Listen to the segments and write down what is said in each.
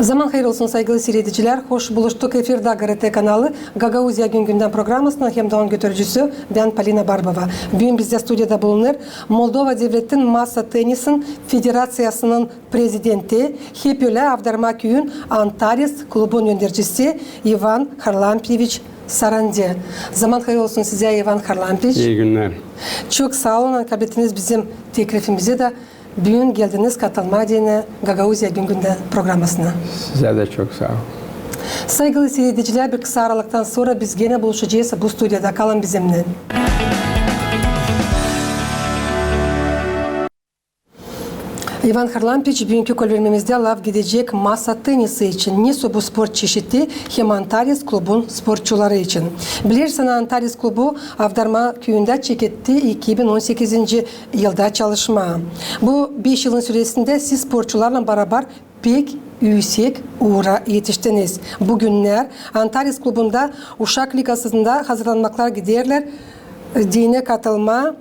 Zaman hayır olsun saygılı seyrediciler. Hoş buluştuk efirde GRT kanalı Gagauzya Gün Gündem programmasının hem de onun götürücüsü ben Polina Barbova. Bugün bizde stüdyoda bulunur Moldova Devlet'in Masa Tenisin Federasyası'nın prezidenti, Hepöle Avdarmaköy'ün Antares Klubun yöneticisi Ivan Harlampievich Sarandi. Zaman hayır olsun size Ivan Harlampievich. İyi günler. Çok sağ olun. Kabul ettiniz bizim teklifimize de. Bugün geldiniz katılma diye Gagauzya Gün Gündem programmasına. Size de çok sağ olun. Saygılı seyrediciler, bir kısa aralıktan sonra biz gene buluşacağız. Bu stüdyoda kalın bizimle. Ivan Harlampievich bugünkü kolvermemizde lav gidecek masa tenisi için. Niso bu spor çeşidi hem Antares Klubun sporcuları için. Bilirsin Antares Klubu Avdarmaköy'ünde çeketti 2018. yılda çalışma. Bu 5 yılın süresinde siz sporcularla beraber pek yüksek uğra yetiştiniz. Bugünler Antares Klubu'nda Uşak Ligası'nda hazırlanmaklar giderler. Dine katılma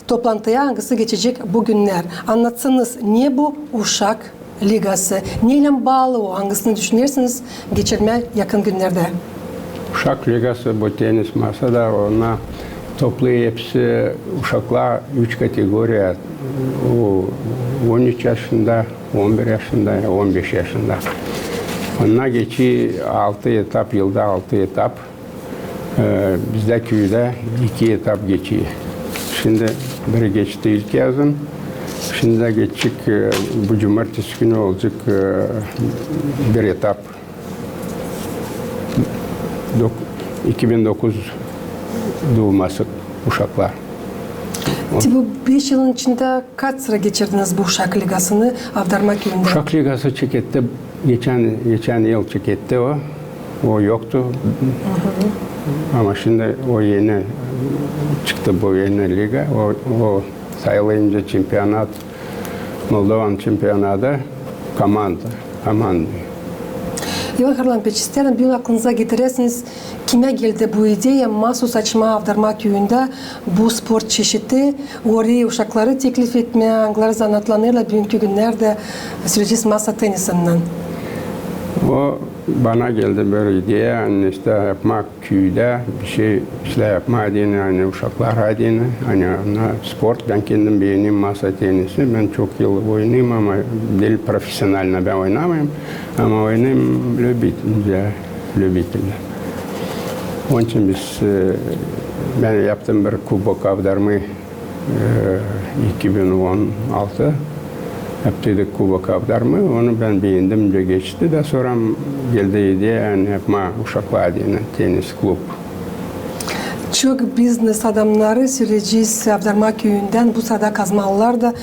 toplantıya hangisi geçecek bugünler? Anlatsanız niye bu Uşak Ligası? Neyle bağlı o? Hangisini düşünürsünüz geçirmeye yakın günlerde? Uşak Ligası bu tenis masada ona toplu hepsi uşaklar 3 kategoriya. O 13 yaşında, 11 yaşında, 15 yaşında. Ona geçi 6 etap, yılda 6 etap. Bizde köyde 2 etap geçiyor. Şimdi biri geçti ilk yazın. Şimdi de geçecek bu cumartesi günü olacak bir etap. 2009 doğması Uşaklar. Bu 5 yılın içinde kaç sıra geçirdiniz bu Uşak Ligası'nı Avdarmaköy'ünde? Uşak Ligası çeketti. Geçen yıl çeketti o. O yoktu. Ama şimdi o yeni çıktı, bu yeni liga. O sayılınca çempiyonat, Moldovan çempiyonatı komanda. Ivan Harlampievich, isterim bir aklınıza getiresiniz. Kime geldi bu ideya? Mahsus açma Avdarmaköy'ünde bu spor çeşidi, oraya uşakları teklif etmeye, anglar zanatlanırla bugünkü günlerde süreceğiz masa tenisinden. O bana geldi böyle ideya, yani işte yapmak köyde bir şey işte yapma adına, hani uşaklar adına, hani sport, ben kendim beğeneyim masa tenisi, ben çok yıl oynayayım ama değil profesyonelne ben oynamayayım ama oynayayım любитель. Onun için biz, ben yaptım bir Kubok Avdarma 2016. Yaptıydık Kubok Avdarma, onu ben beğendim, geçti de sonra geldi ideya, yani yapma Uşaklar adına tenis klub. Çok biznes adamları süreci Avdarmaköy'ünden bu sırada kazmalar da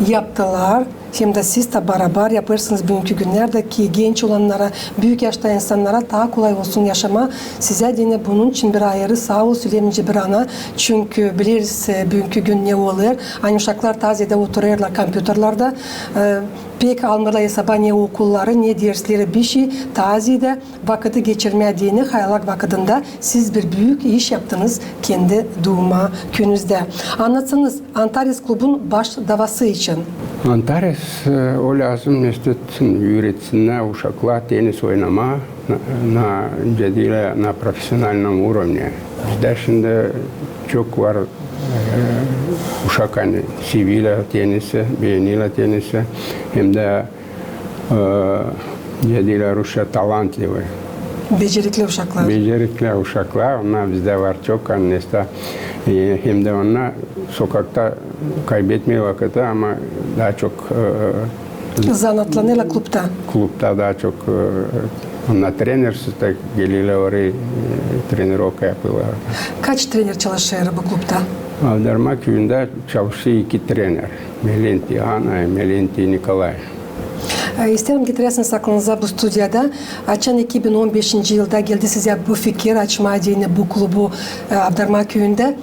yaptılar. Hem de siz de beraber yaparsınız bugünkü günlerde ki genç olanlara, büyük yaşta insanlara daha kolay olsun yaşama. Size yine bunun için bir ayrı sağ ol söylemeyince bir ana. Çünkü biliriz bugünkü gün ne olur. Aynı uşaklar tazede otururlar kompüterlerde. Pek almırlar hesaba ne okulları ne dersleri bir şey. Tazede vakiti geçirmeye diyene hayalak vakitinde siz bir büyük iş yaptınız kendi doğuma köyünüzde. Anlatsanız Antares Klubun baş davası için. Antares o lazım öğretsinler uşaklar tenis oynama na cedile na profesyonel urovne. Bizde şimdi çok var uşak hani sivile tenisi, beğeniyle tenisi hem de cedile Rusya talantlı. Becerikli uşaklar. Becerikli uşaklar, onlar bizde var çok anneste. Hem de onlar sokakta kaybetmiyor vakiti ama daha çok zanatlanıyla klubda. Klubda daha çok onlar trenersiz de geliyorlar oraya trenirovka yapıyorlar. Kaç trener çalışıyor bu klubda? Avdarmaköy'ünde çalışıyor 2 trener. Melenti Ana, Melenti Nikolay. İsterim getiresiniz aklınıza bu stüdyoda. Açan 2015. yılda geldi size bu fikir açma diye bu klubu Avdarmaköy'ünde.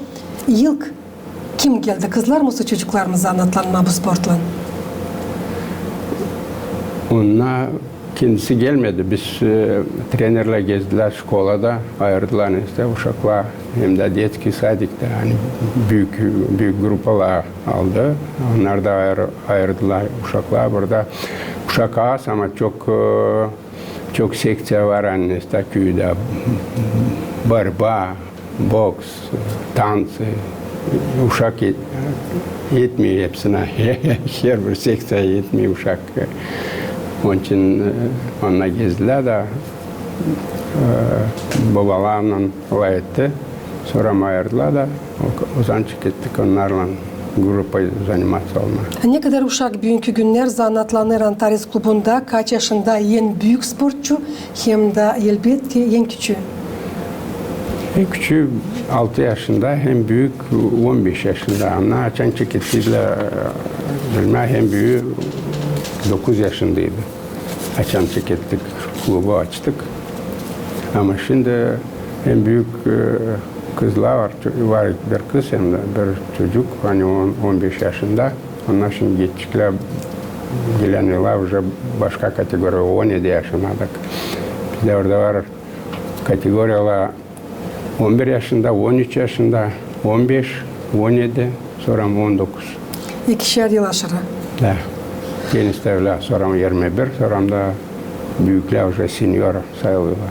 İlk kim geldi? Kızlar mı çocuklar mı zanatlanma bu sportla? Onlar kendisi gelmedi. Biz trenerle gezdiler şkolada, ayırdılar işte uşaklar hem de detki sadikte hani büyük gruplar aldı. Onlar da ayırdılar uşaklar burada. uşak az ama çok seksiya var annesi köyde. Barba, boks, tansı, uşak yetmiyor hepsine. Her bir seksiya yetmiyor uşak. Onun için onunla gezdiler de babalarla olay etti. Sonra ayırdılar da o zaman çıktık onlarla grupa zanimasyon olma. Ne kadar uşak bugünkü günler zanatlanır Antares klubunda kaç yaşında en büyük sportçu hem de elbette en küçüğü? En küçüğü 6 yaşında, hem büyük 15 yaşında. Ama açan çeketiyle bilmem hem büyüğü 9 yaşındaydı. Açan çekettik, klubu açtık. Ama şimdi en büyük kızlar var bir kız hem de bir çocuk, hani 15 yaşında. Onlar şimdi geçtikler, geleniyorlar уже başka kategori, 17 yaşındadık. Bizde orada var kategoriyalar 11 yaşında, 13 yaşında, 15, 17, sonra 19. İkişer yıl aşırı. Da. Teniste öyle, sonra 21, sonra da büyükler уже senior sayılıyorlar.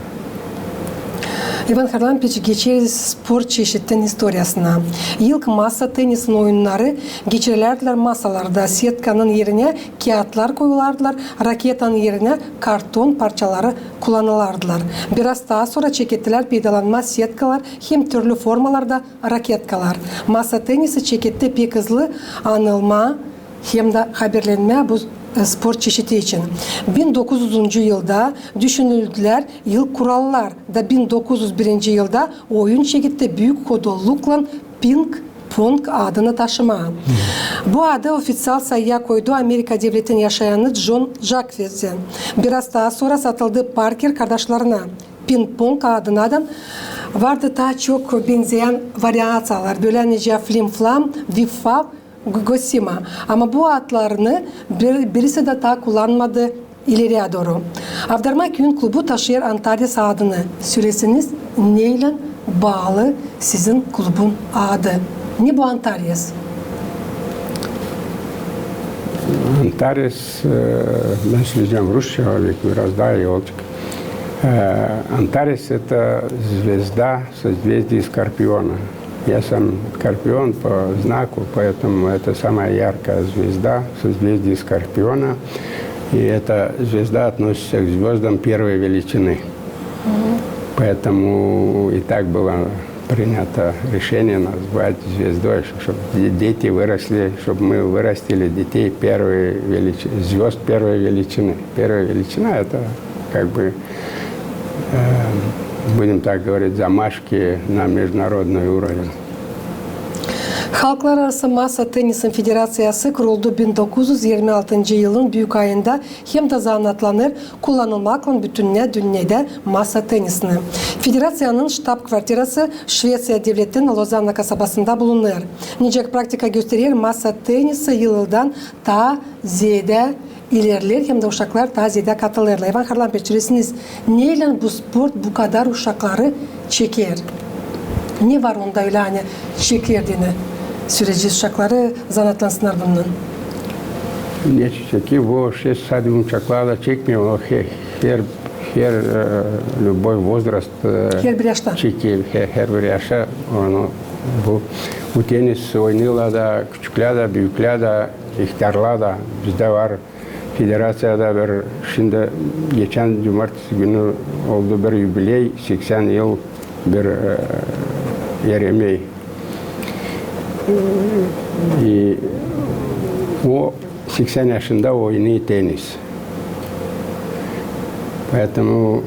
Ivan Harlampiç, geçeriz spor çeşitinin historiasına. İlk masa tenisin oyunları geçirilirdiler masalarda. Setkanın yerine kağıtlar koyulardılar, raketanın yerine karton parçaları kullanılardılar. Biraz daha sonra çekettiler peydalanma setkalar, hem türlü formalarda raketkalar. Masa tenisi çekette pek hızlı anılma hem de haberlenme bu spor çeşidi için. 1900 yılda düşünüldüler ilk kurallar da 1901 yılda oyun çekitte büyük kodollukla ping pong adını taşıma. Bu adı ofisyal sayıya koydu Amerika devletinin yaşayanı John Jacques. Biraz daha sonra satıldı Parker kardeşlerine. Ping pong adına da vardı daha çok benzeyen varyasyonlar. Böylece flim flam, vifa, Gosima. Ama bu adlarını birisi de daha kullanmadı ileriye doğru. Avdarma Köyün Klubu taşıyor Antares adını. Söylesiniz neyle bağlı sizin klubun adı? Ne bu Antares? Antares, ben söyleyeceğim Rusça, biraz daha iyi olacak. Antares это звезда созвездия Скорпиона. Я сам Скорпион по знаку, поэтому это самая яркая звезда созвездия Скорпиона. И эта звезда относится к звездам первой величины. Поэтому и так было принято решение назвать звездой, чтобы дети выросли, чтобы мы вырастили детей звезд первой величины. Первая величина – это как бы, будем так говорить, замашки на международный уровень. Halklar Arası Masa Tenisi Federasyası kuruldu 1926 yılın büyük ayında hem de zanatlanır kullanılmakla bütününe dünyada masa tenisini. Federasyonun ştab kvartirası Şvetsiya devletinin Lozanna kasabasında bulunur. Nicek praktika gösterir masa tenisi yıldan daha ziyade ilerler hem de uşaklar daha ziyade katılırlar. Ivan Harlampiç, söylesiniz neyle bu spor bu kadar uşakları çeker? Ne var onda öyle hani çekerdiğini? Süreci uşakları zanatlansınlar bundan. Ne çekiyor? Bu 6 saat uçaklarda çekmiyor. Her любой возраст Her bir yaşta. çekiyor. Her bir yaşa onu bu tenis oynuyorlar da küçükler de büyükler de ihtiyarlar da bizde var. Federasyada bir şimdi geçen cumartesi günü oldu bir jubiley 80 yıl bir yer emeği. O 80 yaşında oynuyor tenis. Поэтому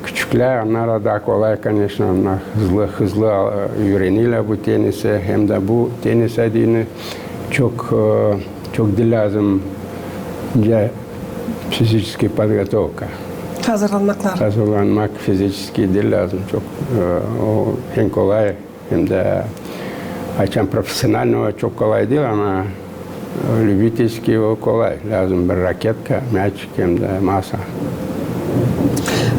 küçükler onlara daha kolay, конечно, onlar hızlı öğreniyorlar bu tenisi. Hem de bu tenis adını çok dil lazım. Fizическая подготовка. Hazırlanmak fiziki dil lazım çok. O en kolay hem de açan profesyonel çok kolay değil ama любительский o kolay. Lazım bir raketka, мяч hem de masa.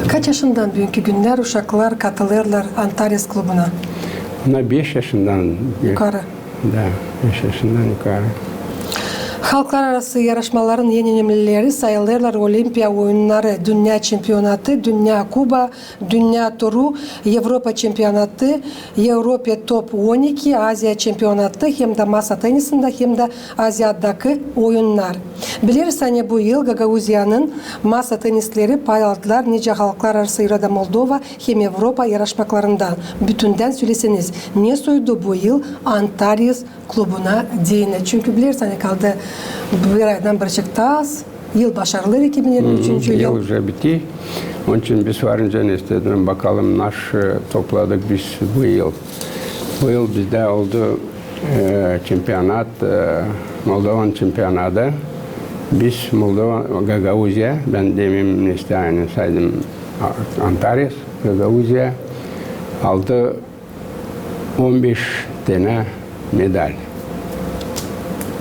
Kaç yaşından bugünkü günler uşaklar katılırlar Antares klubuna? Ona 5 yaşından yukarı. Da, 5 yaşından yukarı. Halklar arası yarışmaların en önemlileri sayılırlar Olimpiya oyunları, Dünya Çempiyonatı, Dünya Kuba, Dünya Turu, Avrupa Çempiyonatı, Avrupa Top 12, Asya Çempiyonatı hem de masa tenisinde hem de Asya'daki oyunlar. Bilirsiniz bu yıl Gagauziya'nın masa tenisleri pay aldılar nice halklar arası irada Moldova hem Avrupa yarışmalarından. Bütünden söyleseniz ne soydu bu yıl Antares klubuna değine? Çünkü bilirsiniz kaldı bir aydan bir çıktığız. Yıl başarılı 2023 yıl. Yıl уже bitti. Onun için biz varınca ne istedim bakalım nasıl topladık biz bu yıl. Bu yıl bizde oldu çempiyonat, Moldovan çempiyonatı. Biz Moldova, Gagauzya, ben demin işte aynı saydım Antares, Gagauzya aldı 15 tane medal.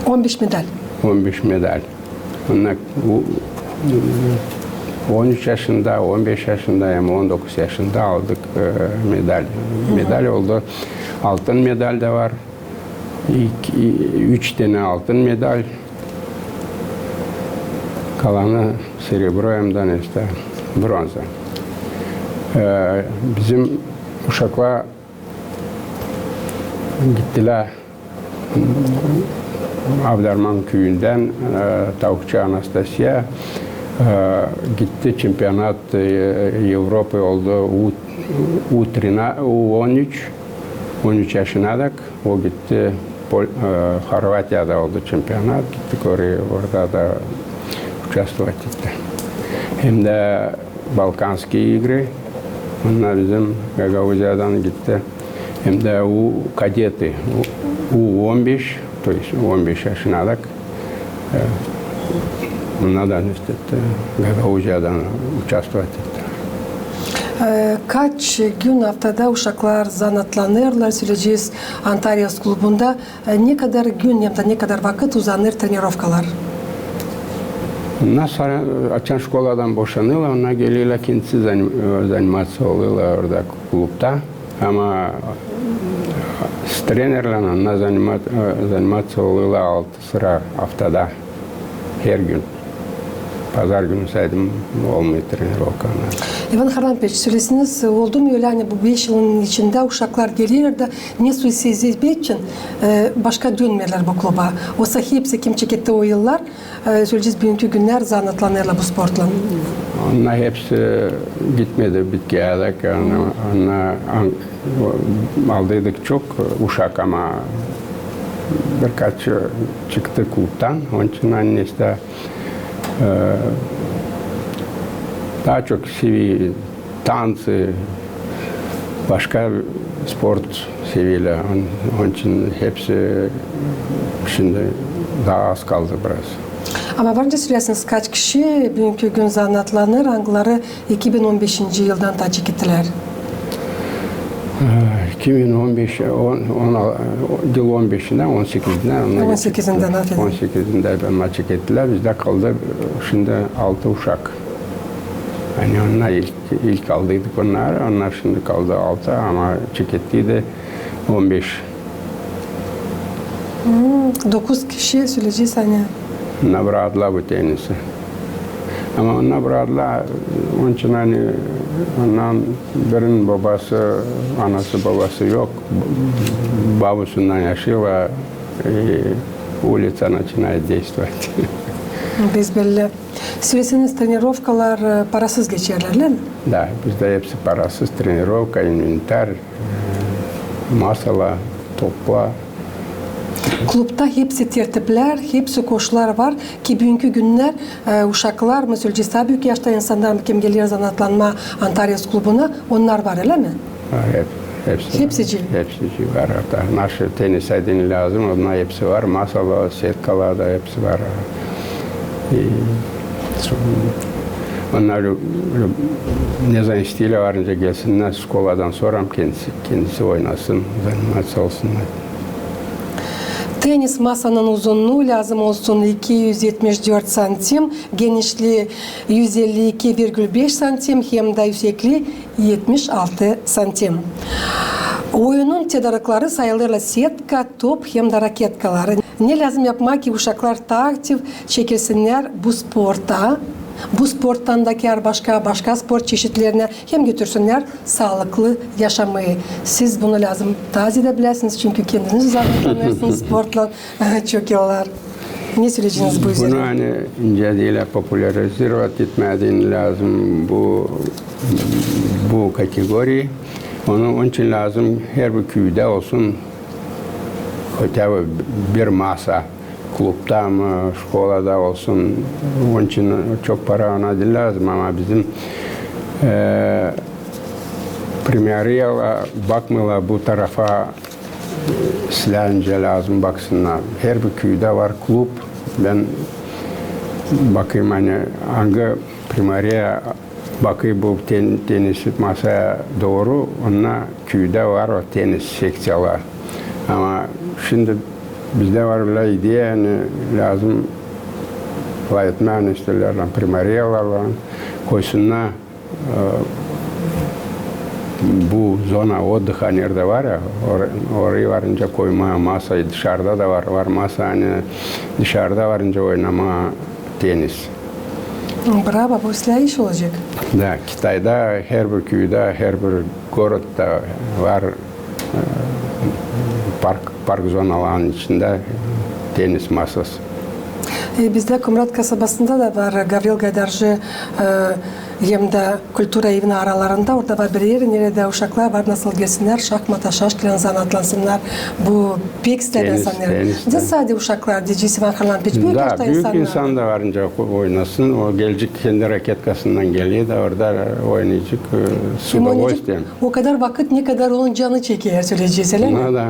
15 medal. 15 medal. Onlar 13 yaşında, 15 yaşında hem 19 yaşında aldık medal. Medal oldu. Altın medal de var. 3 tane altın medal. Kalanı serebro hem de işte bronza. Bizim uşaklar gittiler Avdarman köyünden Tavukçu Anastasya gitti çempiyonat Avrupa oldu U13 13 yaşındadık. O gitti Хорватiya'da oldu çempiyonat. Gittik oraya orada da участвовать etti. Hem de Balkanski игры. Onlar bizim Gagauziya'dan gitti. Hem de U kadeti U15 то есть 15 yaşındadık. Onlardan işte Gagauziya'dan участвовать etti. Kaç gün haftada uşaklar zanatlanırlar söyleyeceğiz Antares klubunda. Ne kadar gün ya da ne kadar vakit uzanır trenirovkalar? Onlar sonra açan şkoladan boşanıyorlar, onlar geliyorlar kendisi zanimatsı oluyorlar orada klubda. Ama trenerlerle onlar zanimatsı oluyorlar 6 sıra haftada her gün. Pazar günü saydım olmuyor trenirovkalar. Ivan Harlampiç, söylesiniz oldu mu öyle hani bu 5 yılın içinde uşaklar geliyor da ne suisizlik için başka dönmerler bu kluba. Oysa hepsi kim çeketti o yıllar söyleyeceğiz bugünkü günler zanatlanırlar bu sportla. Onlar hepsi gitmedi bitkiyelik. Onlar aldıydık çok uşak ama birkaç çıktı klubdan. Onun için annesi de daha çok seviyor dansı, başka sport seviyorlar. Onun için hepsi şimdi daha az kaldı biraz. Ama varınca söylesiniz kaç kişi bugünkü gün zanatlanır, hangileri 2015. yıldan tacik ettiler? 2015, yıl 15'inden 18'inden 18'inde ben maçı ettiler. Bizde kaldı şimdi 6 uşak. Yani onlar ilk aldıydık onlar şimdi kaldı 6 ama çekettiği de 15. 9 kişi söyleyeceğiz hani. Onlar bıraktılar bu tenisi. Ama onlar bıraktılar, onun için hani ondan birinin babası, anası babası yok. Babasından yaşıyor ve улица начинает действовать. Biz belli. Söyleseniz trenirovkalar parasız geçerler değil mi? Да, bizde hepsi parasız. Trenirovka, inventar, masalar, toplar. Klubda hepsi tertipler, hepsi koşular var ki bugünkü günler uşaklar, mesela büyük yaşta insanlar kim geliyor zanatlanma Antares klubuna onlar var öyle mi? Hepsi var. Naşı tenis edin lazım, onlar hepsi var. Masalar, setkalar da hepsi var. Onlar ne zaman isteyle varınca gelsinler, skoladan sonra kendisi oynasın, zanimatsı olsunlar. Tenis masanın uzunluğu lazım olsun 274 santim, genişliği 152,5 santim hem de yüksekliği 76 santim. Oyunun tedarikleri sayılırlar setka, top hem de raketkalar. Ne lazım yapmak ki uşaklar daha aktif çekilsinler bu sporta? Bu sporttan başka spor çeşitlerine hem götürsünler sağlıklı yaşamayı. Siz bunu lazım taze edebilirsiniz çünkü kendiniz zaten sportla çok iyi olar. Ne söyleyeceksiniz bu üzerine? Bunu hani inceliyle popülerizirovat etmediğin lazım bu kategori. Onun için lazım her bir köyde olsun hatta bir masa klubda mı, şkolada olsun. Onun için çok para ona değil lazım ama bizim primariya bakmıyorlar bu tarafa silahınca lazım baksınlar. Her bir köyde var klub. Ben bakayım hani hangi primariya bakayım bu tenis masaya doğru onunla köyde var o tenis seksiyalar. Ama şimdi bizde var öyle idea yani lazım layetmen isterlerle primariyalarla koysunlar bu zona otdıha nerede var ya oraya varınca koyma masayı dışarıda da var masa hani dışarıda varınca oynama tenis. Bravo, bu silah iş olacak. Da, Kitay'da her bir köyde, her bir gorodda var park zonalarının içinde tenis masası. Bizde Kumrat kasabasında da var Gavril Gaydarcı hem de kultura evinin aralarında orada var bir yer nerede uşaklar var nasıl gelsinler şahmata şaşkılan zanatlansınlar bu pek ister insanlar. Ne sadece uşaklar diyeceğiz Ivan Harlampiç büyük da, büyük insan da varınca oynasın o gelecek kendi raketkasından geliyor da orada oynayacak su da o kadar vakit ne kadar onun canı çekiyor söyleyeceğiz öyle mi? Da.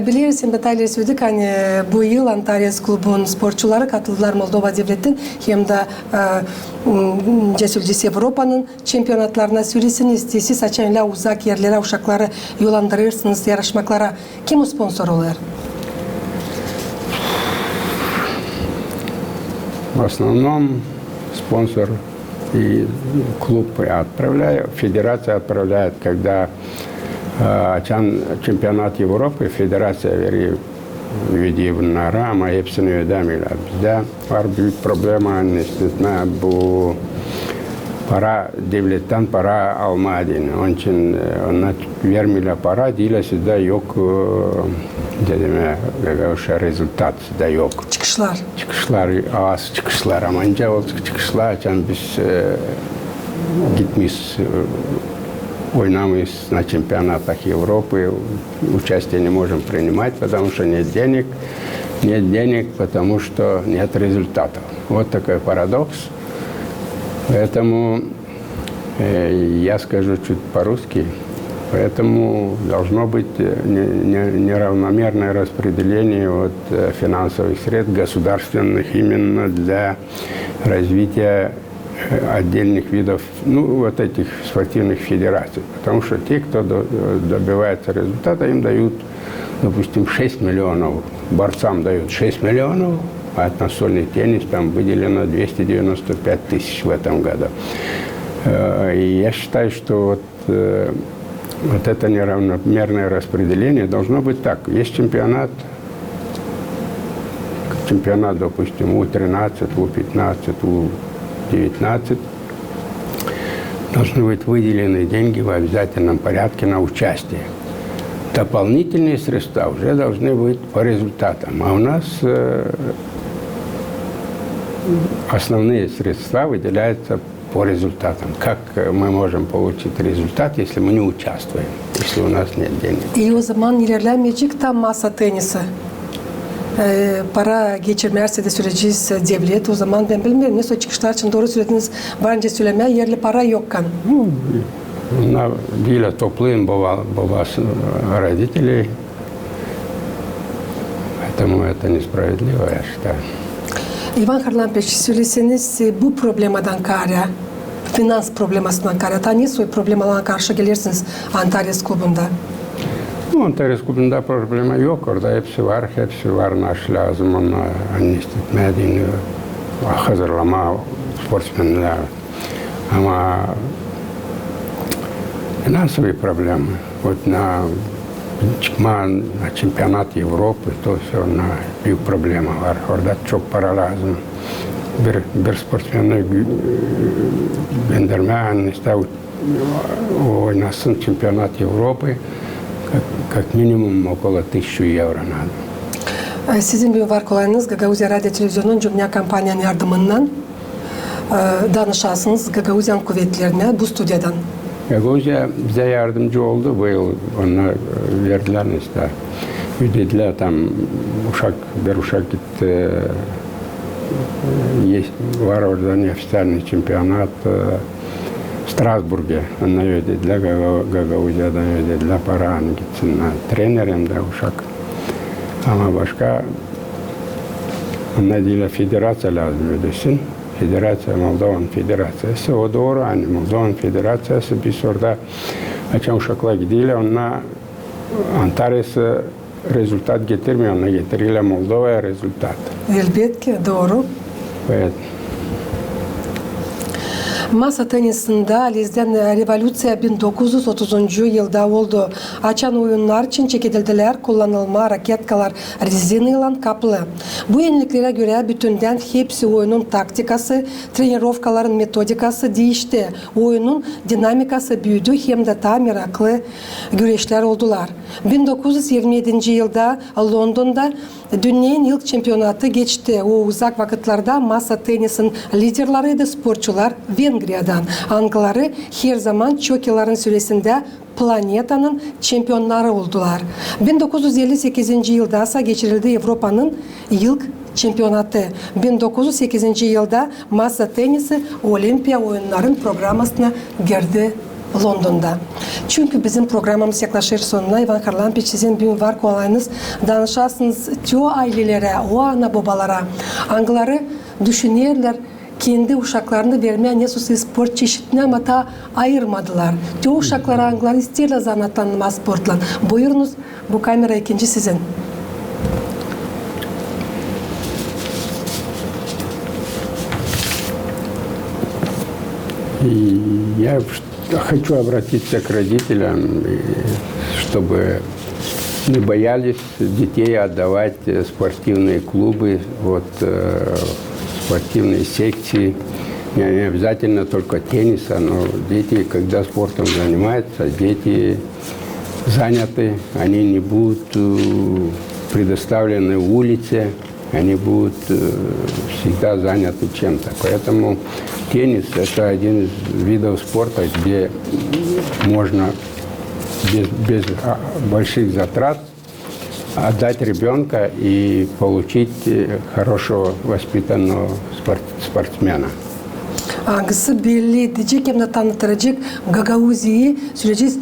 Biliriz hem detayları söyledik hani bu yıl Antalya's klubun sporcuları katıldılar Moldova devletin hem de Cesulcisi Avrupa'nın çempiyonatlarına söylesiniz siz açanla uzak yerlere uşakları yollandırırsınız yarışmaklara kim o sponsor olur? В основном спонсор и клуб отправляет, федерация отправляет, когда чемпионат Европы, federatsiya veriyor üye bunlara ama hepsini ödemiyorlar. Bizde var büyük problema bu para devletten para almadığını. Onun için ona vermiyorlar para değil sizde yok dedim ya rezultat sizde yok. Çıkışlar. Çıkışlar az çıkışlar ama önce o çıkışlar için biz gitmiş ойнамыз на чемпионатах Европы, участие не можем принимать, потому что нет денег, потому что нет результатов. Вот такой парадокс. Поэтому я скажу чуть по-русски, поэтому должно быть неравномерное распределение финансовых средств государственных именно для развития отдельных видов, этих спортивных федераций. Потому что те, кто добивается результата, им дают, допустим, 6 миллионов. Борцам дают 6 миллионов, а настольный теннис там выделено 295 тысяч в этом году. И я считаю, что это неравномерное распределение должно быть так. Есть чемпионат, допустим, У-13, У-15, У-19, должны быть выделены деньги в обязательном порядке на участие. Дополнительные средства уже должны быть по результатам. А у нас основные средства выделяются по результатам. Как мы можем получить результат, если мы не участвуем, если у нас нет денег? И o zaman ilerlemeyecek tam masa tenisi. Para geçirmezse de süreceğiz devlet. O zaman ben bilmiyorum. Ne o çıkışlar için doğru söylediniz. Varınca söylemeye yerli para yokken. Били топлым babası родителей. Поэтому это несправедливо, я считаю. Ivan Harlampiç, söyleseniz bu problemadan kare, finans problemasından kare, ta ne soy problemadan karşı gelirsiniz Antalya's klubunda? Antalya's klubunda problema yok. Orada hepsi var naş lazım. Onu annesitmediğini hazırlama sportsmenler. Ama финансовые проблемы. Вот на çıkma çempionat Европы, то все на büyük problema var. Orada çok para lazım. Bir sportmeni gönderme, işte oynasın çempionat Европы, как минимум около 1000 euro надо. Sizin bir var kolayınız Gagauzya Radyo Televizyonu'nun Dünya Kampanyanın yardımından danışasınız Gagauzyan kuvvetlerine bu stüdyodan. Gagauzya bize yardımcı oldu bu yıl. Ona verdiler işte. Ödediler tam bir uşak gitti. Var orada nefislerinin çempionat Strasbourg'e. Ona ödediler. Gagauzya'dan ödediler. Para gitsin. Trenerim de uşak. Ama başka onunla federasya lazım ödesin. Federasya, Moldovan Federasyası. O doğru. Hani Moldovan Federasyası biz orada açan uşakla gidiyle onunla Antalya'sı rezultat getirmiyor. Ona getiriyle Moldova'ya rezultat. Elbette doğru. Evet. Masa tenisinde Aliz'den revolüsiya 1930 yılda oldu. Açan oyunlar için çekildiler, kullanılma raketkalar reziniyle kaplı. Bu yeniliklere göre bütünden hepsi oyunun taktikası, trenirovkaların metodikası değişti. Oyunun dinamikası büyüdü hem de tam meraklı güreşler oldular. 1927 yılda London'da Dünyanın ilk çempionatı geçti. O uzak vakitlerde masa tenisin liderleriydi sporcular Vengriya'dan. Angları her zaman çok yılların süresinde planetanın çempiyonları oldular. 1958 yılda ise geçirildi Avrupa'nın ilk çempionatı. 1908 yılda masa tenisi Olimpiya oyunların programına girdi London'da. Çünkü bizim programımız yaklaşır sonuna. Ivan Harlampiç sizin bir var kolayınız. Danışarsınız o ailelere, o ana babalara. Angları düşünürler, kendi uşaklarını vermeye nesusi spor çeşitine ama ta ayırmadılar. O uşaklara anglar isterler zanatlanma sportla. Buyurunuz, bu kamera ikinci sizin. Я хочу обратиться к родителям, чтобы не боялись детей отдавать в спортивные клубы, спортивные секции. Не обязательно только тенниса, но дети, когда спортом занимаются, дети заняты, они не будут предоставлены улице, они будут всегда заняты чем-то. Поэтому теннис – это один из видов спорта, где можно без больших затрат отдать ребенка и получить хорошего воспитанного спортсмена. Angısı belli edecek hem de tanıtacak Gagauzya'yı süreceğiz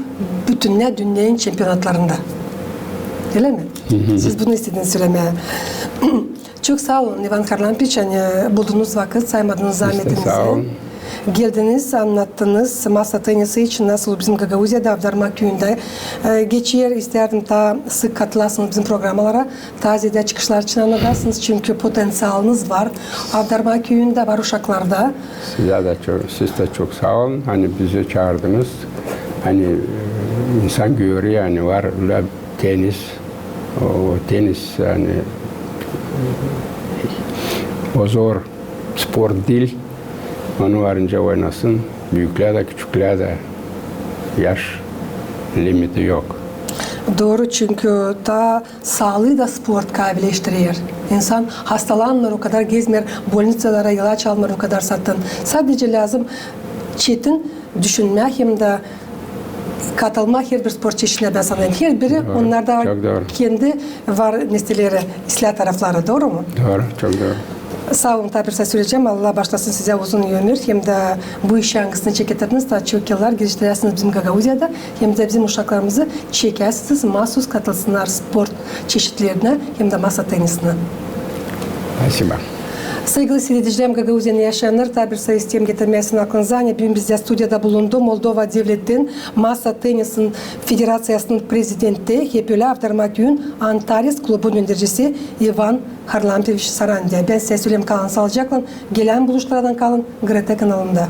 bütün dünyanın çempiyonatlarında. Öyle mi? Siz bunu istediniz söylemeye. Çok sağ olun Ivan Harlampiç. Bulduğunuz vakit, saymadığınız zahmetinizi. Sağ olun. Geldiniz, anlattınız. Masa tenisi için nasıl bizim Gagauzya'da Avdarma köyünde geçiyor. İsterdim ta sık katılasınız bizim programalara. Tazede çıkışlar için anlatasınız. Çünkü potansiyeliniz var. Avdarma köyünde var uşaklarda. Siz de çok sağ olun. Hani bizi çağırdınız. Hani insan görüyor yani var tenis. O tenis yani o zor spor değil. Onu varınca oynasın. Büyükler de küçükler de yaş limiti yok. Doğru çünkü ta sağlığı da sport kabilileştiriyor. İnsan hastalanmıyor o kadar gezmer, bolniçalara ilaç almıyor o kadar satın. Sadece lazım çetin düşünme hem de katılma her bir spor çeşidine ben sanayım. Her biri doğru, onlarda kendi var nesneleri, silah tarafları. Doğru mu? Doğru, çok doğru. Sağ olun, tabi söyleyeceğim. Allah başlasın size uzun ömür. Hem de bu işi hangisini çeketirsiniz, daha çok yıllar geliştirirsiniz bizim Gagauzya'da. Hem de bizim uşaklarımızı çekersiniz, mahsus katılsınlar spor çeşitlerine, hem de masa tenisine. Спасибо. Saygılı seyredicilerim, Gagauzya'nın yaşayanlar tabir sayısıyım getirmesinin aklınıza. Bugün bizde stüdyoda bulundu. Moldova Devleti'nin Masa Tenisin Federasyası'nın prezidenti, hep öyle Avdarma köyün Antares Klubu'nun yöneticisi Ivan Harlampiç Sarandya. Ben size söyleyeyim, kalın sağlıcakla. Gelen buluşlardan kalın Grete kanalında.